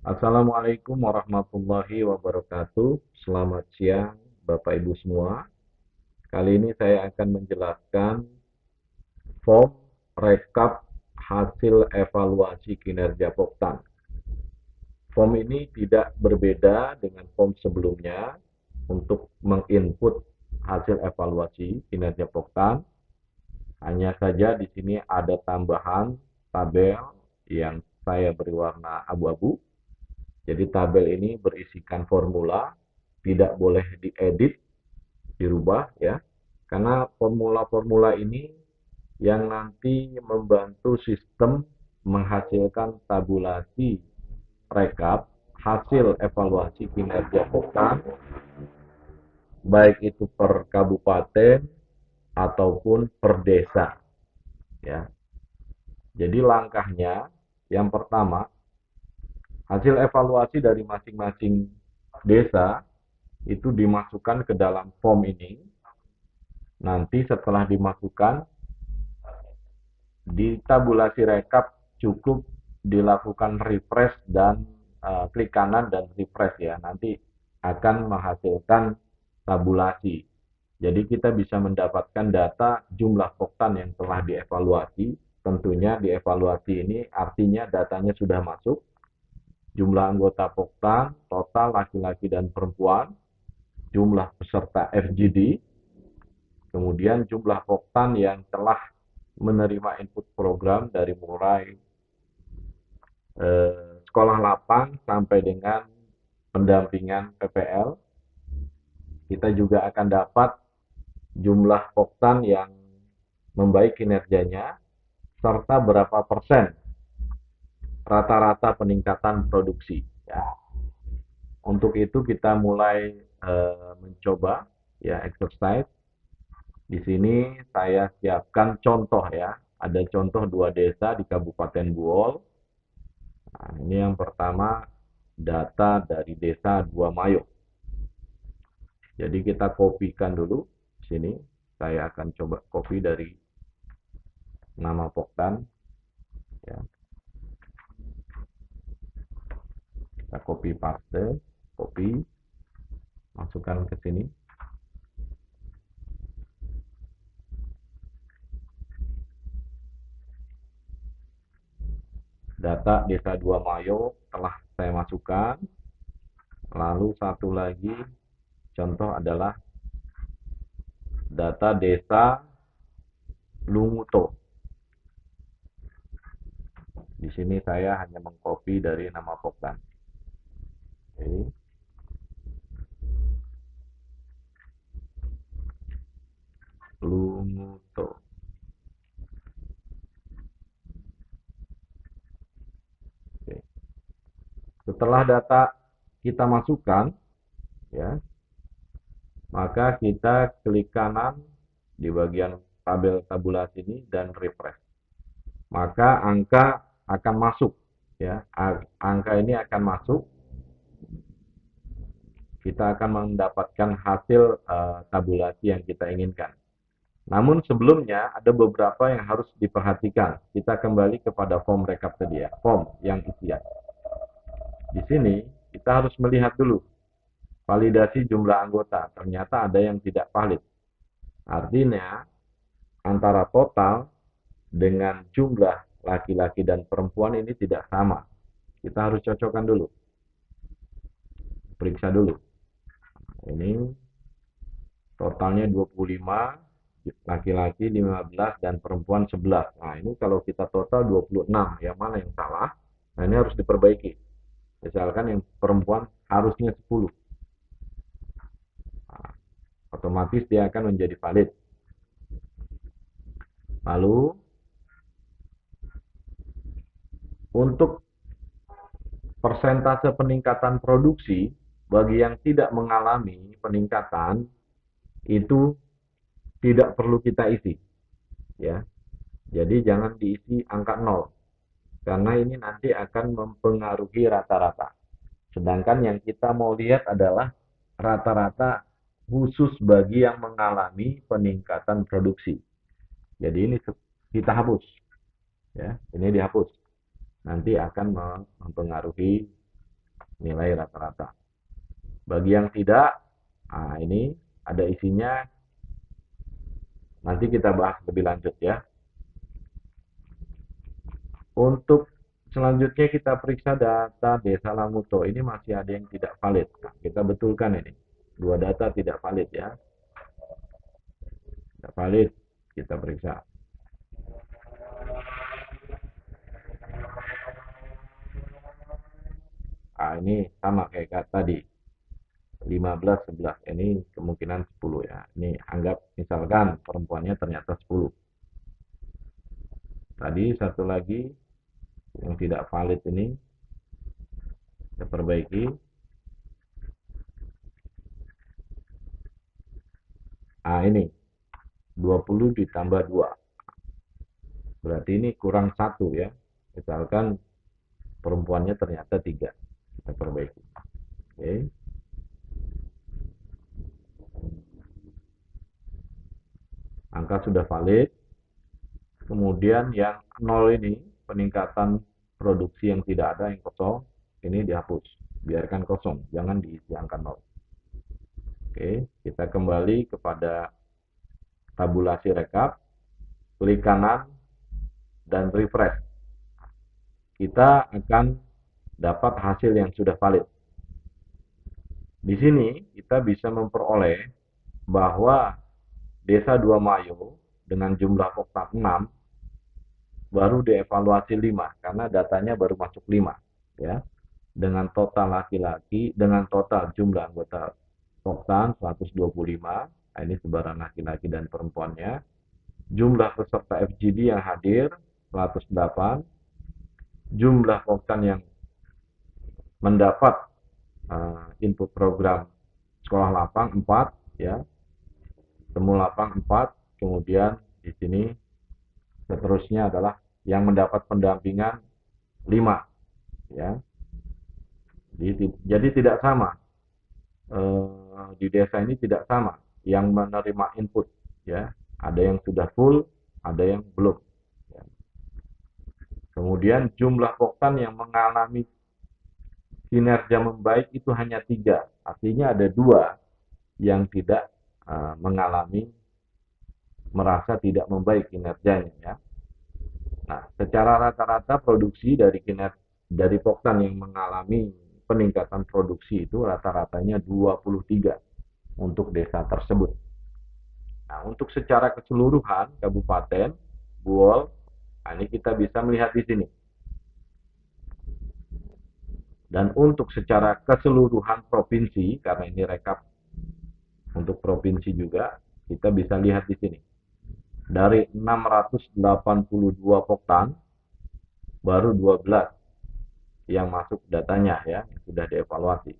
Assalamualaikum warahmatullahi wabarakatuh. Selamat siang, Bapak Ibu semua. Kali ini saya akan menjelaskan form rekap hasil evaluasi kinerja Poktan. Form ini tidak berbeda dengan form sebelumnya untuk menginput hasil evaluasi kinerja Poktan. Hanya saja di sini ada tambahan tabel yang saya beri warna abu-abu. Jadi tabel ini berisikan formula, tidak boleh diedit, dirubah ya. Karena formula-formula ini yang nanti membantu sistem menghasilkan tabulasi rekap hasil evaluasi kinerja Poktan, baik itu per kabupaten ataupun per desa ya. Jadi langkahnya yang pertama, hasil evaluasi dari masing-masing desa itu dimasukkan ke dalam form ini. Nanti setelah dimasukkan, di tabulasi rekap cukup dilakukan refresh dan klik kanan dan refresh ya. Nanti akan menghasilkan tabulasi. Jadi kita bisa mendapatkan data jumlah Poktan yang telah dievaluasi. Tentunya dievaluasi ini artinya datanya sudah masuk. Jumlah anggota Poktan, total laki-laki dan perempuan, jumlah peserta FGD, kemudian jumlah Poktan yang telah menerima input program dari mulai sekolah lapang sampai dengan pendampingan PPL. Kita juga akan dapat jumlah Poktan yang membaik kinerjanya serta berapa persen rata-rata peningkatan produksi. Ya. Untuk itu kita mulai mencoba ya exercise. Di sini saya siapkan contoh ya. Ada contoh 2 desa di Kabupaten Buol. Nah, ini yang pertama data dari desa Dua Mayo. Jadi kita kopikan dulu. Sini saya akan coba copy dari nama Poktan. Ya. Kita copy paste, copy, masukkan ke sini. Data desa Dua Mayo telah saya masukkan. Lalu satu lagi contoh adalah data desa Lunguto. Di sini saya hanya mengcopy dari nama Poktan. Oke. Lunguto. Oke. Setelah data kita masukkan, ya, maka kita klik kanan di bagian tabel tabulasi ini dan refresh. Maka angka akan masuk, ya, angka ini akan masuk. Kita akan mendapatkan hasil tabulasi yang kita inginkan. Namun sebelumnya ada beberapa yang harus diperhatikan. Kita kembali kepada form rekap tadi ya, form yang isian. Di sini kita harus melihat dulu validasi jumlah anggota. Ternyata ada yang tidak valid. Artinya antara total dengan jumlah laki-laki dan perempuan ini tidak sama. Kita harus cocokkan dulu. Periksa dulu. Ini totalnya 25, laki-laki 15 dan perempuan 11. Nah, ini kalau kita total 26, yang mana yang salah? Nah, ini harus diperbaiki. Misalkan yang perempuan harusnya 10. Nah, otomatis dia akan menjadi valid. Lalu untuk persentase peningkatan produksi bagi yang tidak mengalami peningkatan itu tidak perlu kita isi, ya. Jadi jangan diisi angka 0 karena ini nanti akan mempengaruhi rata-rata. Sedangkan yang kita mau lihat adalah rata-rata khusus bagi yang mengalami peningkatan produksi. Jadi ini kita hapus, ya. Ini dihapus. Nanti akan mempengaruhi nilai rata-rata. Bagi yang tidak, nah ini ada isinya, nanti kita bahas lebih lanjut ya. Untuk selanjutnya kita periksa data Desa Languto. Ini masih ada yang tidak valid. Nah, kita betulkan ini. Dua data tidak valid ya. Tidak valid. Kita periksa. Nah, ini sama kayak tadi. 15, 11. Ini kemungkinan 10 ya. Ini anggap misalkan perempuannya ternyata 10. Tadi satu lagi yang tidak valid ini kita perbaiki. Nah, ini 20 ditambah 2. Berarti ini kurang 1 ya. Misalkan perempuannya ternyata 3. Kita perbaiki. Oke. Angka sudah valid. Kemudian yang 0 ini, peningkatan produksi yang tidak ada, yang kosong, ini dihapus. Biarkan kosong, jangan diisi angka 0. Oke, kita kembali kepada tabulasi rekap. Klik kanan dan refresh. Kita akan dapat hasil yang sudah valid. Di sini kita bisa memperoleh bahwa Desa 2 Mayo dengan jumlah poktan 6 baru dievaluasi 5 karena datanya baru masuk 5 ya. Dengan total laki-laki, dengan total jumlah anggota poktan 125, nah ini sebaran laki-laki dan perempuannya. Jumlah peserta FGD yang hadir 108, jumlah poktan yang mendapat input program sekolah lapang 4 ya. Temu lapang 4, kemudian di sini seterusnya adalah yang mendapat pendampingan 5 ya. Jadi tidak sama, di desa ini tidak sama yang menerima input ya. Ada yang sudah full, ada yang belum ya. Kemudian jumlah poktan yang mengalami kinerja membaik itu hanya 3, artinya ada 2 yang tidak mengalami, merasa tidak membaik kinerjanya ya. Nah, secara rata-rata produksi dari poktan yang mengalami peningkatan produksi itu rata-ratanya 23 untuk desa tersebut. Nah, untuk secara keseluruhan Kabupaten Buol, nah ini kita bisa melihat di sini. Dan untuk secara keseluruhan provinsi, karena ini rekap untuk provinsi juga, kita bisa lihat di sini. Dari 682 poktan, baru 12 yang masuk datanya ya, sudah dievaluasi.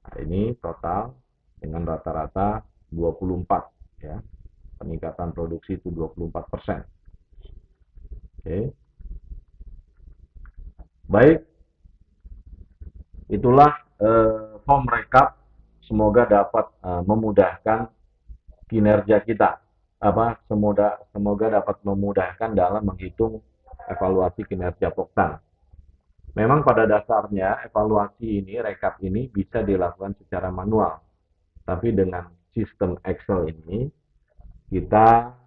Nah, ini total dengan rata-rata 24 ya. Peningkatan produksi itu 24%. Oke. Baik. Itulah form rekap, semoga dapat memudahkan kinerja kita. Semoga dapat memudahkan dalam menghitung evaluasi kinerja poktan. Memang pada dasarnya evaluasi ini, rekap ini bisa dilakukan secara manual. Tapi dengan sistem Excel ini kita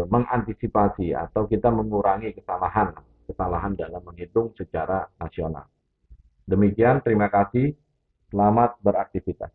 mengantisipasi atau kita mengurangi kesalahan dalam menghitung secara nasional. Demikian, terima kasih. Selamat beraktivitas.